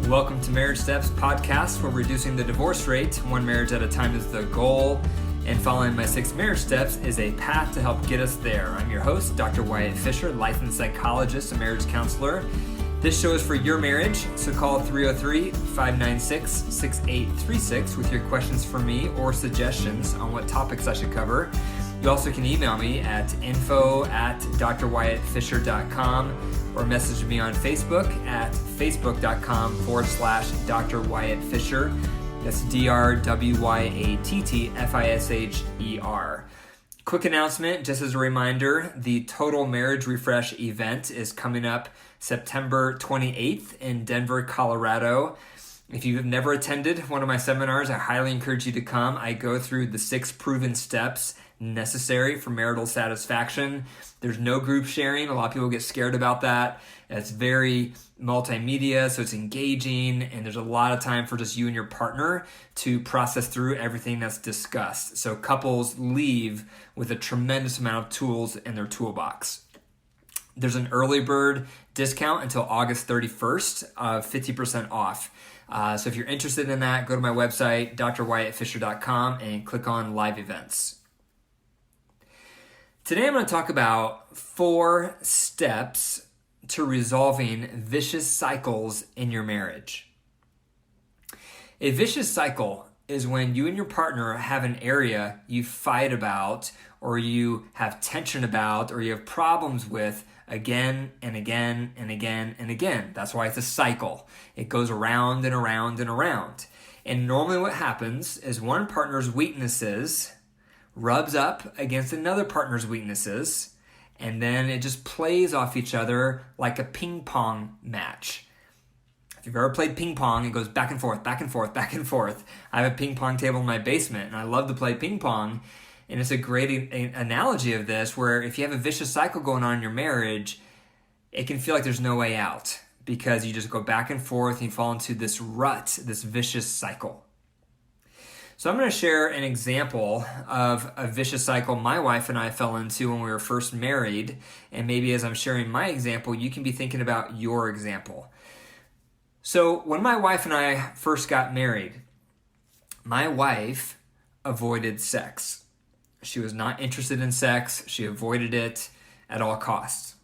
Welcome to Marriage Steps podcast, where reducing the divorce rate one marriage at a time is the goal, and following my 6 marriage steps is a path to help get us there. I'm your host, Dr. Wyatt Fisher, licensed psychologist and marriage counselor. This show is for your marriage, so call 303-596-6836 with your questions for me or suggestions on what topics I should cover. You also can email me at info@drwyattfisher.com or message me on Facebook at facebook.com/Dr. Wyatt Fisher. That's DrWyattFisher. Quick announcement, just as a reminder, the Total Marriage Refresh event is coming up September 28th in Denver, Colorado. If you've never attended one of my seminars, I highly encourage you to come. I go through the 6 proven steps necessary for marital satisfaction. There's no group sharing. A lot of people get scared about that. It's very multimedia, so it's engaging, and there's a lot of time for just you and your partner to process through everything that's discussed. So couples leave with a tremendous amount of tools in their toolbox. There's an early bird discount until August 31st of 50% off. So if you're interested in that, go to my website, drwyattfisher.com, and click on live events. Today I'm going to talk about 4 steps to resolving vicious cycles in your marriage. A vicious cycle is when you and your partner have an area you fight about, or you have tension about, or you have problems with again and again and again and again. That's why it's a cycle. It goes around and around and around. And normally what happens is one partner's weaknesses rubs up against another partner's weaknesses, and then it just plays off each other like a ping pong match. If you've ever played ping pong, it goes back and forth, back and forth, back and forth. I have a ping pong table in my basement, and I love to play ping pong. And it's a great analogy of this, where if you have a vicious cycle going on in your marriage, it can feel like there's no way out because you just go back and forth and you fall into this rut, this vicious cycle. So I'm going to share an example of a vicious cycle my wife and I fell into when we were first married. And maybe as I'm sharing my example, you can be thinking about your example. So when my wife and I first got married, my wife avoided sex. She was not interested in sex. She avoided it at all costs.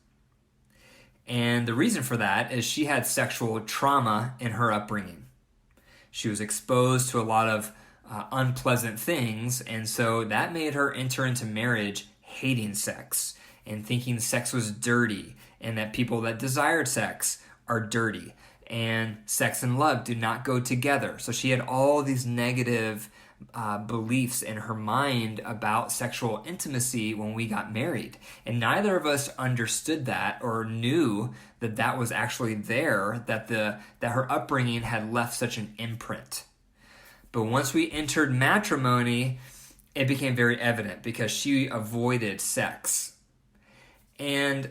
And the reason for that is she had sexual trauma in her upbringing. She was exposed to a lot of unpleasant things, and so that made her enter into marriage hating sex and thinking sex was dirty, and that people that desired sex are dirty, and sex and love do not go together. So she had all these negative beliefs in her mind about sexual intimacy when we got married, and neither of us understood that or knew that that was actually there, that her upbringing had left such an imprint. But once we entered matrimony, it became very evident because she avoided sex. And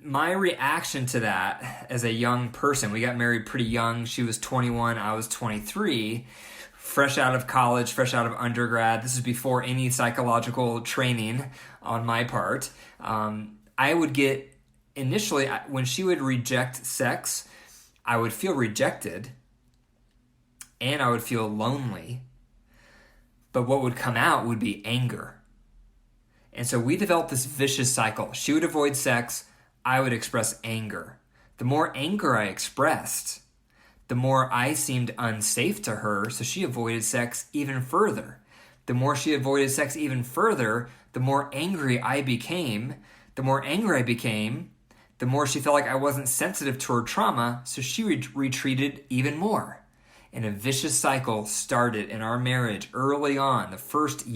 my reaction to that as a young person, we got married pretty young. She was 21, I was 23, fresh out of college, fresh out of undergrad. This is before any psychological training on my part. I would get, initially, when she would reject sex, I would feel rejected. And I would feel lonely, but what would come out would be anger. And so we developed this vicious cycle. She would avoid sex, I would express anger. The more anger I expressed, the more I seemed unsafe to her, so she avoided sex even further. The more she avoided sex even further, the more angry I became. The more angry I became, the more she felt like I wasn't sensitive to her trauma, so she retreated even more. And a vicious cycle started in our marriage early on, the first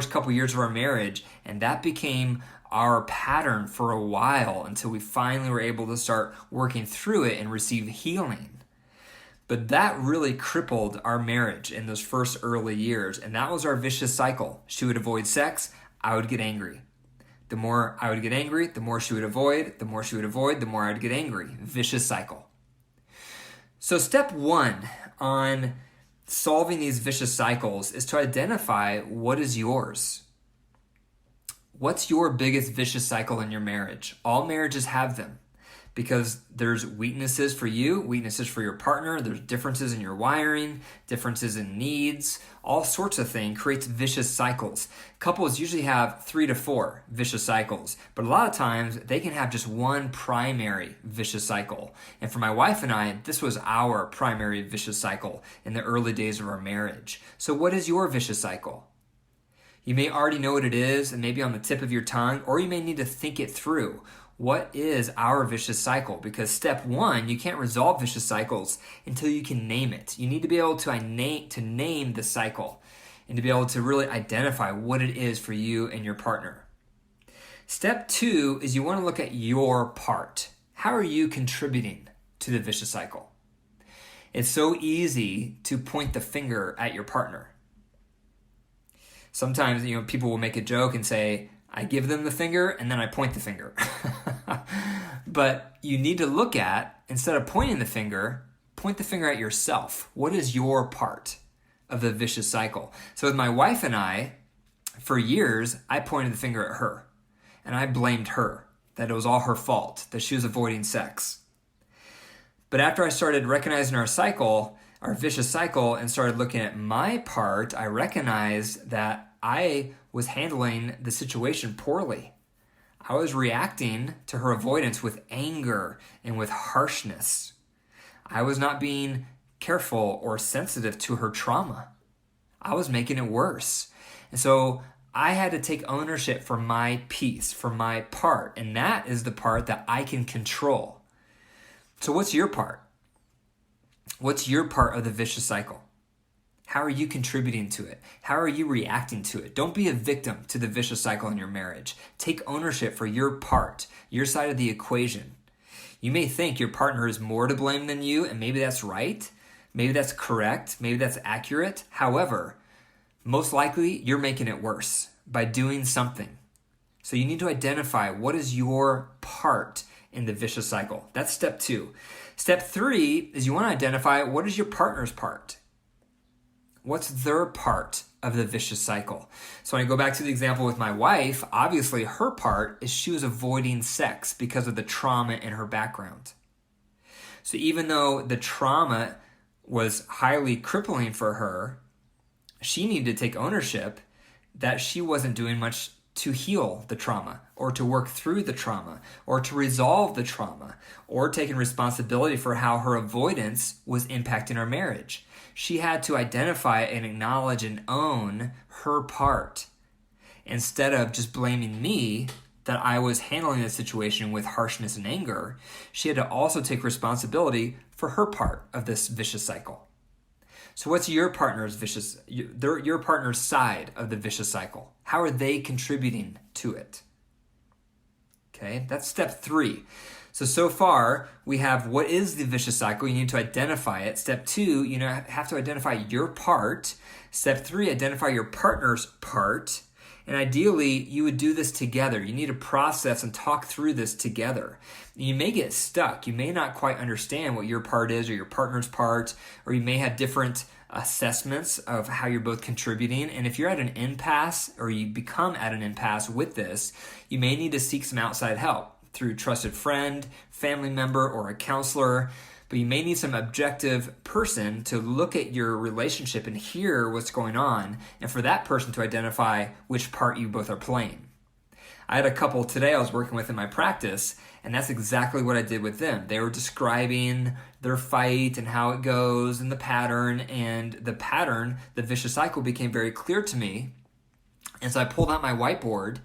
couple years of our marriage, and that became our pattern for a while until we finally were able to start working through it and receive healing. But that really crippled our marriage in those first early years, and that was our vicious cycle. She would avoid sex, I would get angry. The more I would get angry, the more she would avoid, the more she would avoid, the more I would get angry. Vicious cycle. So step 1 on solving these vicious cycles is to identify what is yours. What's your biggest vicious cycle in your marriage? All marriages have them. because there's weaknesses for you, weaknesses for your partner, there's differences in your wiring, differences in needs, all sorts of things creates vicious cycles. Couples usually have 3 to 4 vicious cycles, but a lot of times they can have just one primary vicious cycle. And for my wife and I, this was our primary vicious cycle in the early days of our marriage. So what is your vicious cycle? You may already know what it is and maybe on the tip of your tongue, or you may need to think it through. What is our vicious cycle? Because step 1, you can't resolve vicious cycles until you can name it. You need to be able to name the cycle and to be able to really identify what it is for you and your partner. Step 2 is you want to look at your part. How are you contributing to the vicious cycle? It's so easy to point the finger at your partner. Sometimes, people will make a joke and say, I give them the finger and then I point the finger. But you need to look at, instead of pointing the finger, point the finger at yourself. What is your part of the vicious cycle? So with my wife and I, for years, I pointed the finger at her and I blamed her, that it was all her fault, that she was avoiding sex. But after I started recognizing our cycle, our vicious cycle, and started looking at my part, I recognized that I was handling the situation poorly. I was reacting to her avoidance with anger and with harshness. I was not being careful or sensitive to her trauma. I was making it worse. And so I had to take ownership for my piece, for my part, and that is the part that I can control. So what's your part? What's your part of the vicious cycle? How are you contributing to it? How are you reacting to it? Don't be a victim to the vicious cycle in your marriage. Take ownership for your part, your side of the equation. You may think your partner is more to blame than you, and maybe that's right. Maybe that's correct. Maybe that's accurate. However, most likely you're making it worse by doing something. So you need to identify what is your part in the vicious cycle. That's step 2. Step 3 is you want to identify what is your partner's part. What's their part of the vicious cycle? So when I go back to the example with my wife, obviously her part is she was avoiding sex because of the trauma in her background. So even though the trauma was highly crippling for her, she needed to take ownership that she wasn't doing much to heal the trauma or to work through the trauma or to resolve the trauma or taking responsibility for how her avoidance was impacting our marriage. She had to identify and acknowledge and own her part instead of just blaming me that I was handling the situation with harshness and anger. She had to also take responsibility for her part of this vicious cycle. So what's your partner's your partner's side of the vicious cycle? How are they contributing to it? Okay, that's step 3. So far, we have what is the vicious cycle. You need to identify it. Step 2, you have to identify your part. Step 3, identify your partner's part. And ideally, you would do this together. You need to process and talk through this together. You may get stuck. You may not quite understand what your part is or your partner's part, or you may have different assessments of how you're both contributing. And if you're at an impasse or you become at an impasse with this, you may need to seek some outside help through a trusted friend, family member, or a counselor. But you may need some objective person to look at your relationship and hear what's going on, and for that person to identify which part you both are playing. I had a couple today I was working with in my practice, and that's exactly what I did with them. They were describing their fight and how it goes and the pattern, the vicious cycle became very clear to me. And so I pulled out my whiteboard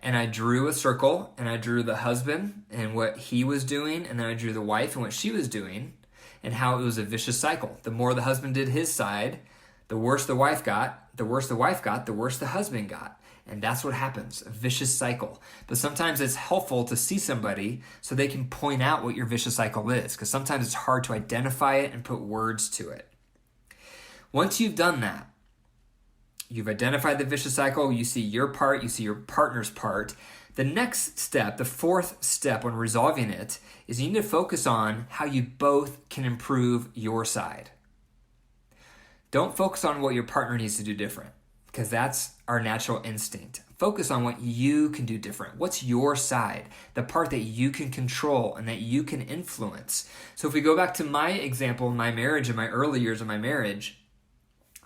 and I drew a circle, and I drew the husband and what he was doing, and then I drew the wife and what she was doing, and how it was a vicious cycle. The more the husband did his side, the worse the wife got. The worse the wife got, the worse the husband got. And that's what happens, a vicious cycle. But sometimes it's helpful to see somebody so they can point out what your vicious cycle is, because sometimes it's hard to identify it and put words to it. Once you've done that, you've identified the vicious cycle, you see your part, you see your partner's part. The next step, the 4th step when resolving it, is you need to focus on how you both can improve your side. Don't focus on what your partner needs to do different. because that's our natural instinct. Focus on what you can do different. What's your side, the part that you can control and that you can influence. So if we go back to my example in my marriage, in my early years of my marriage,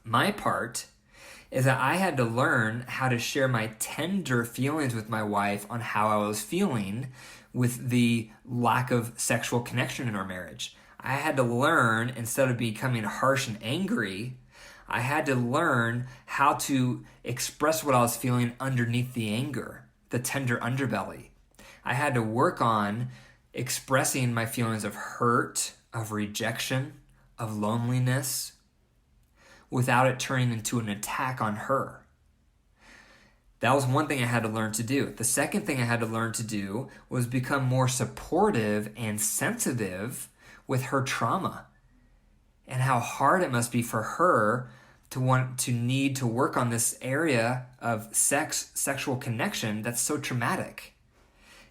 my part is that I had to learn how to share my tender feelings with my wife on how I was feeling with the lack of sexual connection in our marriage. I had to learn, instead of becoming harsh and angry, I had to learn how to express what I was feeling underneath the anger, the tender underbelly. I had to work on expressing my feelings of hurt, of rejection, of loneliness, without it turning into an attack on her. That was one thing I had to learn to do. The second thing I had to learn to do was become more supportive and sensitive with her trauma, and how hard it must be for her to want to need to work on this area of sexual connection that's so traumatic,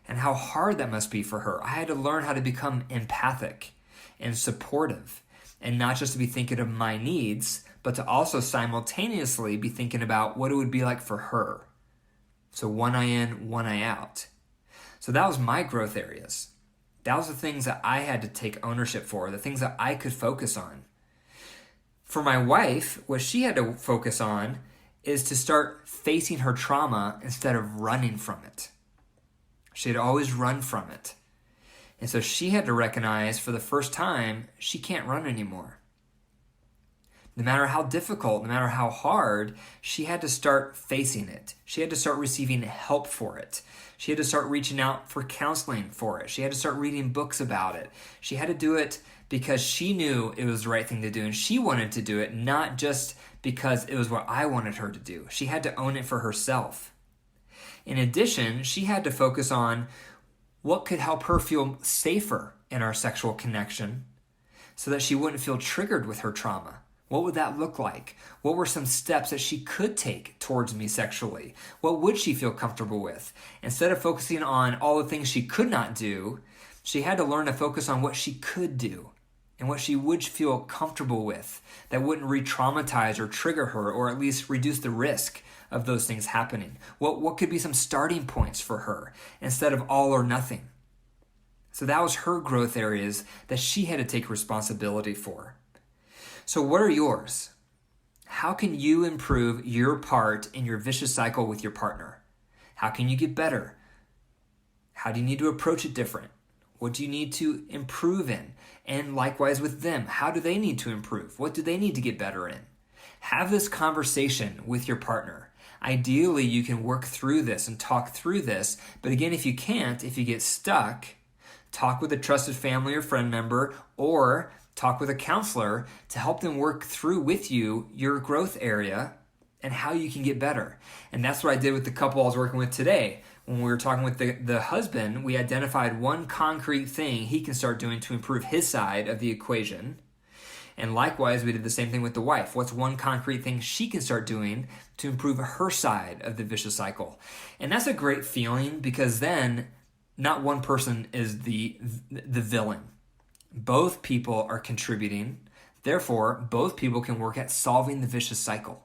and how hard that must be for her. I had to learn how to become empathic and supportive, and not just to be thinking of my needs, but to also simultaneously be thinking about what it would be like for her. So one eye in, one eye out. So that was my growth areas. That was the things that I had to take ownership for, the things that I could focus on. For my wife, what she had to focus on is to start facing her trauma instead of running from it. She had always run from it. And so she had to recognize for the first time, she can't run anymore. No matter how difficult, no matter how hard, she had to start facing it. She had to start receiving help for it. She had to start reaching out for counseling for it. She had to start reading books about it. She had to do it because she knew it was the right thing to do, and she wanted to do it, not just because it was what I wanted her to do. She had to own it for herself. In addition, she had to focus on what could help her feel safer in our sexual connection so that she wouldn't feel triggered with her trauma. What would that look like? What were some steps that she could take towards me sexually? What would she feel comfortable with? Instead of focusing on all the things she could not do, she had to learn to focus on what she could do and what she would feel comfortable with that wouldn't re-traumatize or trigger her, or at least reduce the risk of those things happening. What could be some starting points for her instead of all or nothing? So that was her growth areas that she had to take responsibility for. So what are yours? How can you improve your part in your vicious cycle with your partner? How can you get better? How do you need to approach it different? What do you need to improve in? And likewise with them, how do they need to improve? What do they need to get better in? Have this conversation with your partner. Ideally, you can work through this and talk through this. But again, if you can't, if you get stuck, talk with a trusted family or friend member, or talk with a counselor to help them work through with you your growth area and how you can get better. And that's what I did with the couple I was working with today. When we were talking with the husband, we identified one concrete thing he can start doing to improve his side of the equation. And likewise, we did the same thing with the wife. What's one concrete thing she can start doing to improve her side of the vicious cycle? And that's a great feeling, because then not one person is the villain. Both people are contributing. Therefore, both people can work at solving the vicious cycle.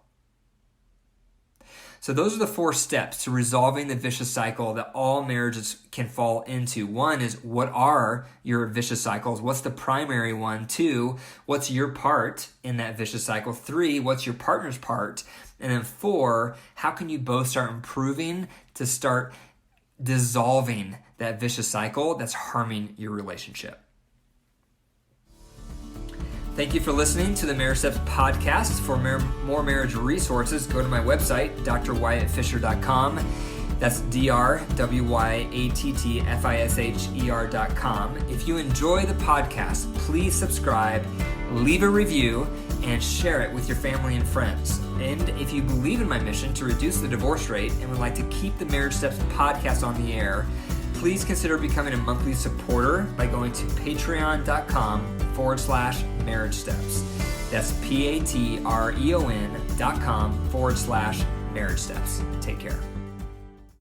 So those are the 4 steps to resolving the vicious cycle that all marriages can fall into. 1 is, what are your vicious cycles? What's the primary one? 2, what's your part in that vicious cycle? 3, what's your partner's part? And then 4, how can you both start improving to start dissolving that vicious cycle that's harming your relationship? Thank you for listening to the Marriage Steps podcast. For more marriage resources, go to my website, drwyattfisher.com. That's drwyattfisher.com. If you enjoy the podcast, please subscribe, leave a review, and share it with your family and friends. And if you believe in my mission to reduce the divorce rate and would like to keep the Marriage Steps podcast on the air, please consider becoming a monthly supporter by going to patreon.com/marriage steps. That's patreon.com/marriage steps. Take care.